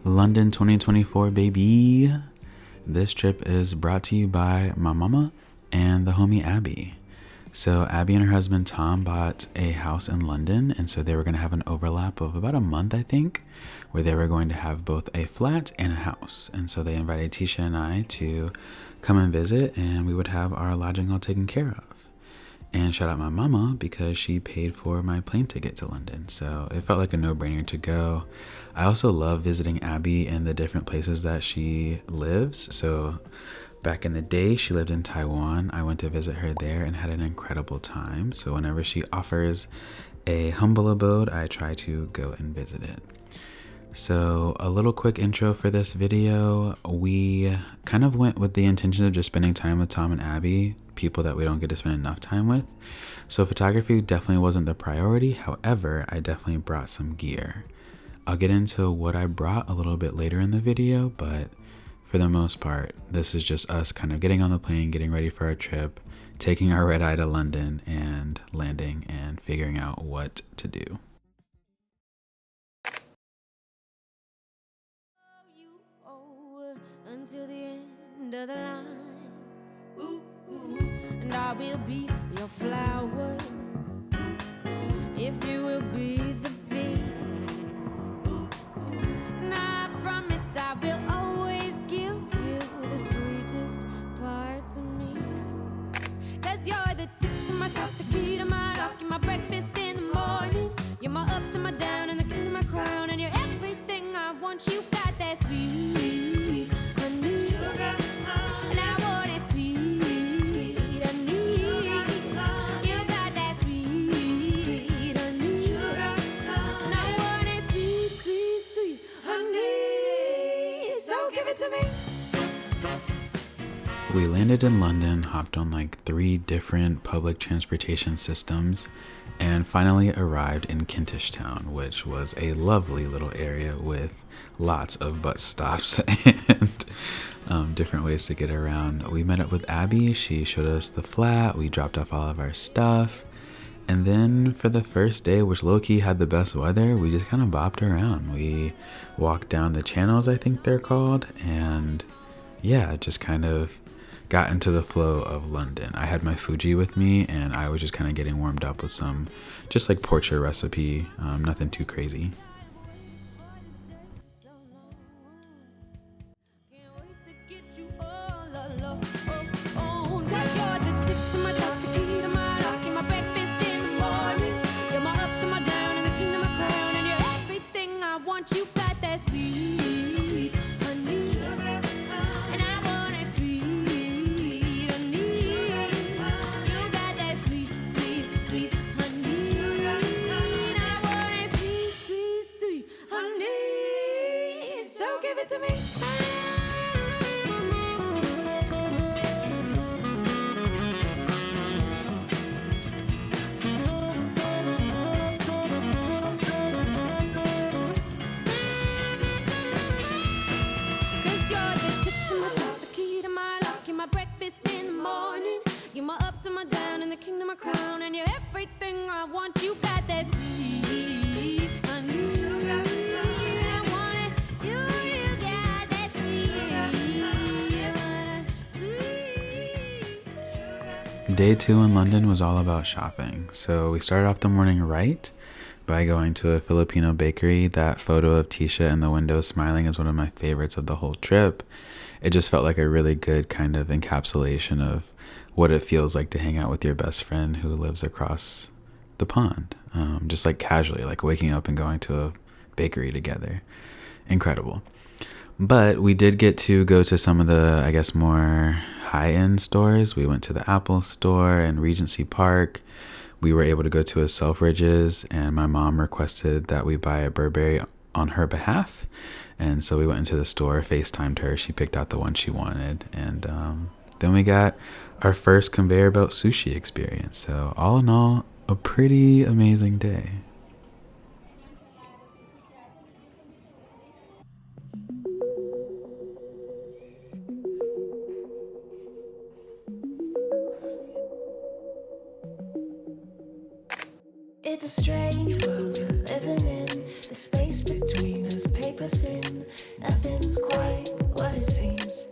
London 2024, baby. This trip is brought to you by my mama and the homie Abby. So Abby and her husband Tom bought a house in London, and so they were going to have an overlap of about a month, I think, where they were going to have both a flat and a house. And so they invited Tisha and I to come and visit, and we would have our lodging all taken care of. And shout out my mama because she paid for my plane ticket to London. So it felt like a no-brainer to go. I also love visiting Abby in the different places that she lives. So back in the day, she lived in Taiwan. I went to visit her there and had an incredible time. So whenever she offers a humble abode, I try to go and visit it. So a little quick intro for this video. We kind of went with the intention of just spending time with Tom and Abby, people that we don't get to spend enough time with. So photography definitely wasn't the priority. However, I definitely brought some gear. I'll get into what I brought a little bit later in the video, but for the most part, this is just us kind of getting on the plane, getting ready for our trip, taking our red eye to London and landing and figuring out what to do. Until the end of the line, ooh, ooh. And I will be your flower, if you will be the bee. And I promise I will always give you the sweetest parts of me. 'Cause you're the tip to my top, the key to my lock, you're my breakfast in the morning, you're my up to my down and the king of my crown, and you're everything I want. You got that sweet, sweet honey, and I want it sweet, sweet honey. You got that sweet, sweet honey, and I want it sweet, sweet, sweet honey. So give it to me. We landed in London, hopped on like 3 different public transportation systems, and finally arrived in Kentish Town, which was a lovely little area with lots of bus stops and different ways to get around. We met up with Abby. She showed us the flat. We dropped off all of our stuff. And then for the first day, which low-key had the best weather, we just kind of bopped around. We walked down the channels, I think they're called, and yeah, just kind of got into the flow of London. I had my Fuji with me, and I was just kind of getting warmed up with some just like portrait recipe, nothing too crazy. Day 2 in London was all about shopping. So we started off the morning right by going to a Filipino bakery. That photo of Tisha in the window smiling is one of my favorites of the whole trip. It just felt like a really good kind of encapsulation of what it feels like to hang out with your best friend who lives across the pond. Just like casually, like waking up and going to a bakery together. Incredible. But we did get to go to some of the, I guess, more high-end stores. We went to the Apple store and Regency Park. We were able to go to a Selfridges, and my mom requested that we buy a Burberry on her behalf. And so we went into the store, FaceTimed her. She picked out the one she wanted. And then we got our first conveyor belt sushi experience. So all in all, a pretty amazing day. It's a strange world we're living in. The space between us paper thin, is quite what it seems.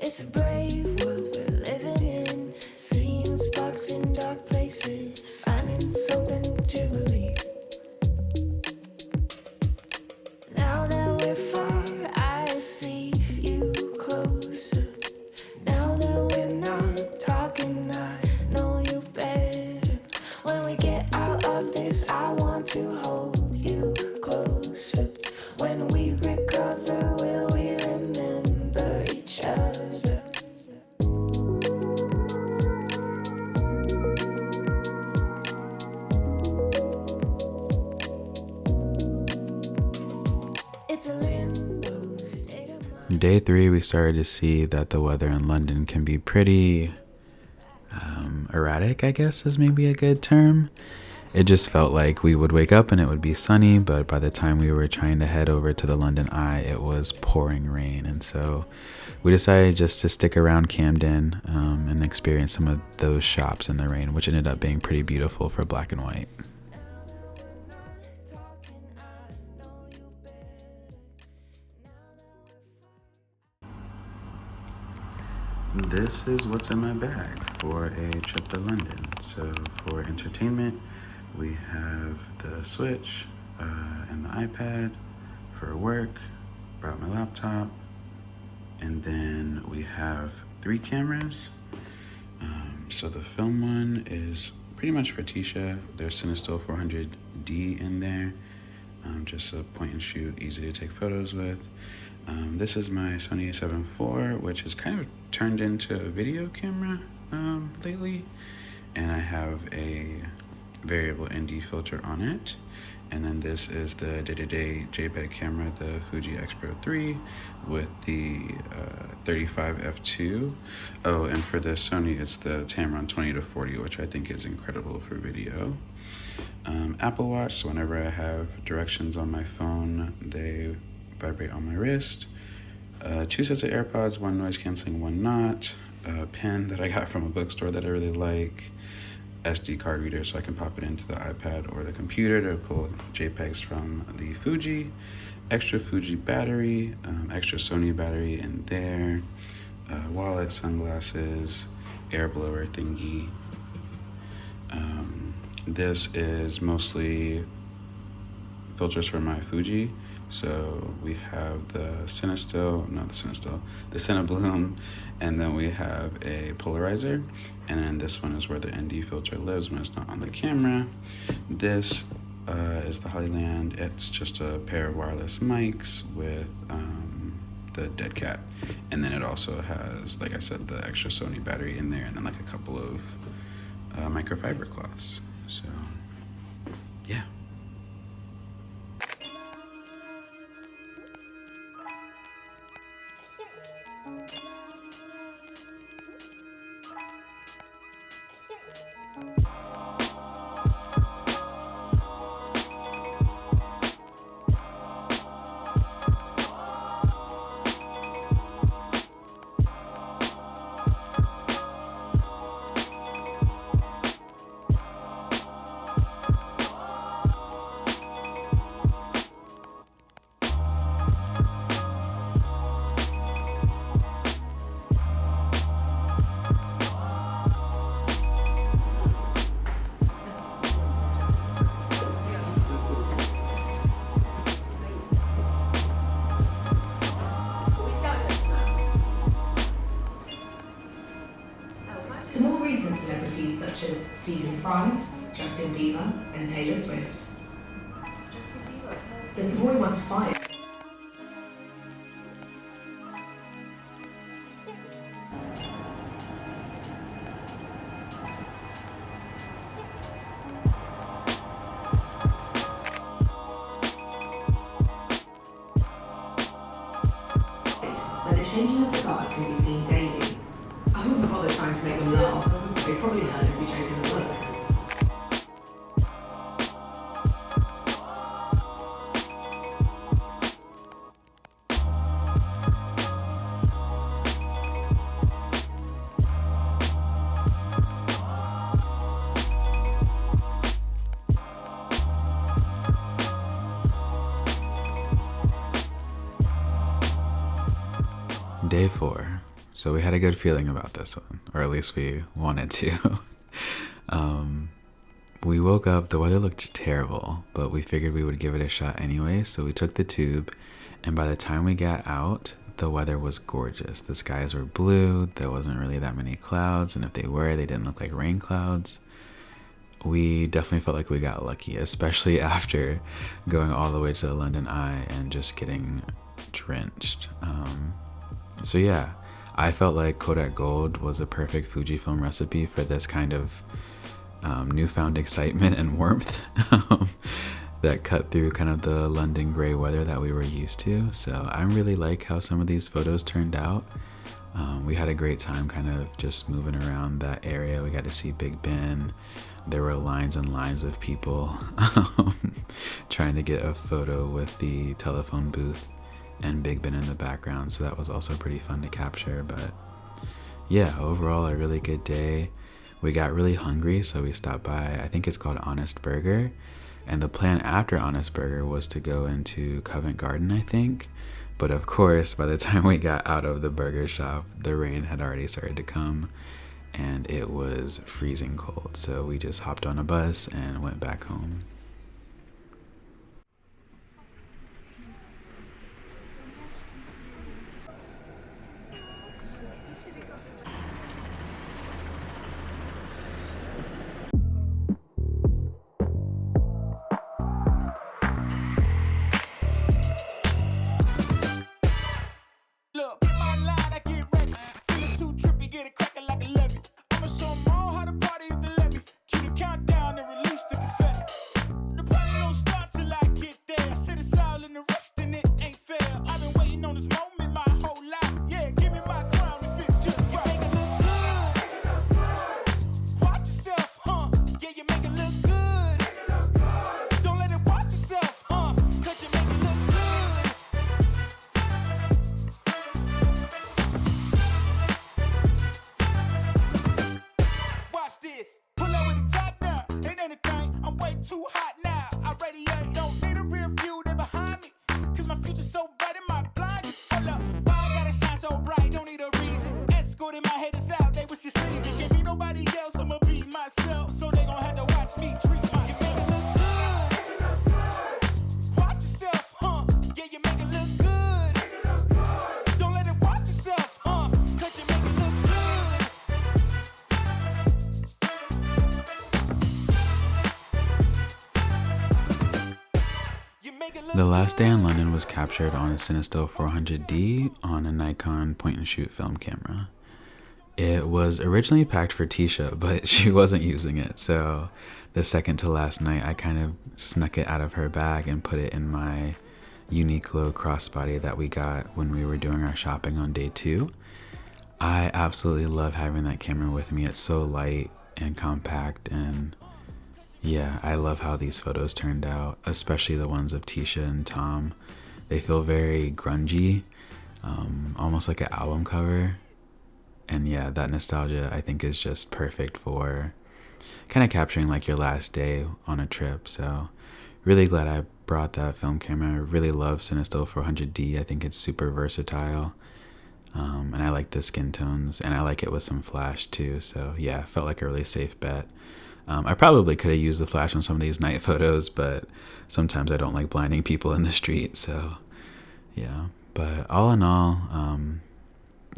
It's a brave world we're living in, seeing sparks in dark places, finding something to believe. Now that we're far, I see you closer. Now that we're not talking, I know you better. When we get out of this, I want to hold you closer. When we recover, will we remember each other? It's a limbo state of mind. Day 3, we started to see that the weather in London can be pretty erratic, I guess is maybe a good term. It just felt like we would wake up and it would be sunny, but by the time we were trying to head over to the London Eye, it was pouring rain. And so we decided just to stick around Camden and experience some of those shops in the rain, which ended up being pretty beautiful for black and white. This is what's in my bag for a trip to London. So for entertainment, we have the Switch and the iPad. For work, brought my laptop. And then we have 3 cameras. So the film one is pretty much for Tisha. There's Cinestill 400D in there. Just a point and shoot, easy to take photos with. This is my Sony A7IV, which has kind of turned into a video camera lately. And I have a variable ND filter on it. And then this is the day-to-day JPEG camera, the Fuji X-Pro3 with the 35 f2. Oh, and for the Sony, it's the Tamron 20-40, which I think is incredible for video. Apple Watch, so whenever I have directions on my phone, they vibrate on my wrist. 2 sets of AirPods, 1 noise canceling, 1 not. A pen that I got from a bookstore that I really like. SD card reader so I can pop it into the iPad or the computer to pull JPEGs from the Fuji. Extra Fuji battery, extra Sony battery in there. Wallet, sunglasses, air blower thingy. This is mostly filters for my Fuji. So we have the Cinestill, the Cinebloom, and then we have a polarizer. And then this one is where the ND filter lives when it's not on the camera. This is the Hollyland. It's just a pair of wireless mics with the dead cat. And then it also has, like I said, the extra Sony battery in there, and then like a couple of microfiber cloths. So, yeah. To more recent celebrities such as Stephen Fry, Justin Bieber, and Taylor Swift. The Savoy once fired. Where the changing of the guard can be seen daily. I wouldn't bother trying to make them laugh. They probably heard every joke in the world. Day 4. So we had a good feeling about this one, or at least we wanted to. We woke up, the weather looked terrible, but we figured we would give it a shot anyway, so we took the tube, and by the time we got out, the weather was gorgeous. The skies were blue, there wasn't really that many clouds, and if they were, they didn't look like rain clouds. We definitely felt like we got lucky, especially after going all the way to the London Eye and just getting drenched. So yeah, I felt like Kodak Gold was a perfect Fujifilm recipe for this kind of newfound excitement and warmth that cut through kind of the London gray weather that we were used to. So I really like how some of these photos turned out. We had a great time kind of just moving around that area. We got to see Big Ben. There were lines and lines of people trying to get a photo with the telephone booth and Big Ben in the background. So that was also pretty fun to capture. But yeah, overall a really good day. We got really hungry, so we stopped by, I think it's called Honest Burger. And the plan after Honest Burger was to go into Covent Garden, I think. But of course, by the time we got out of the burger shop, the rain had already started to come and it was freezing cold. So we just hopped on a bus and went back home. The last day in London was captured on a Cinestill 400D on a Nikon point-and-shoot film camera. It was originally packed for Tisha, but she wasn't using it, so the second to last night I kind of snuck it out of her bag and put it in my Uniqlo crossbody that we got when we were doing our shopping on day 2. I absolutely love having that camera with me. It's so light and compact, and yeah, I love how these photos turned out, especially the ones of Tisha and Tom. They feel very grungy, almost like an album cover. And yeah, that nostalgia I think is just perfect for kind of capturing like your last day on a trip. So really glad I brought that film camera. I really love Cinestill 400D. I think it's super versatile. And I like the skin tones, and I like it with some flash too. So yeah, felt like a really safe bet. I probably could have used the flash on some of these night photos, but sometimes I don't like blinding people in the street. So yeah, but all in all,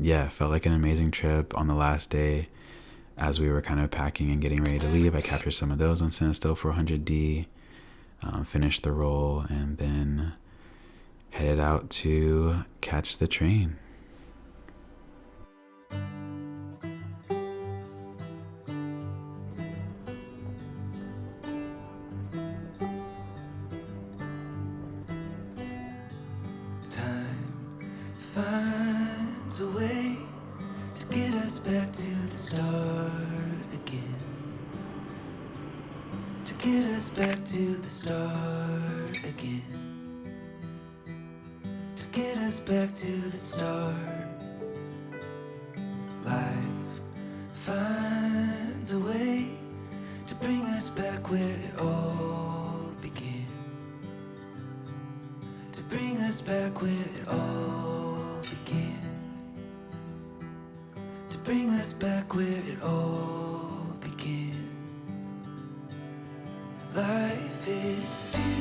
yeah, felt like an amazing trip. On the last day, as we were kind of packing and getting ready to leave, I captured some of those on Cinestill 400D, finished the roll, and then headed out to catch the train. Finds a way to get us back to the start again. To get us back to the start again. To get us back to the start. Life finds a way to bring us back where it all began. To bring us back where it all began. bring us back where it all began. Life is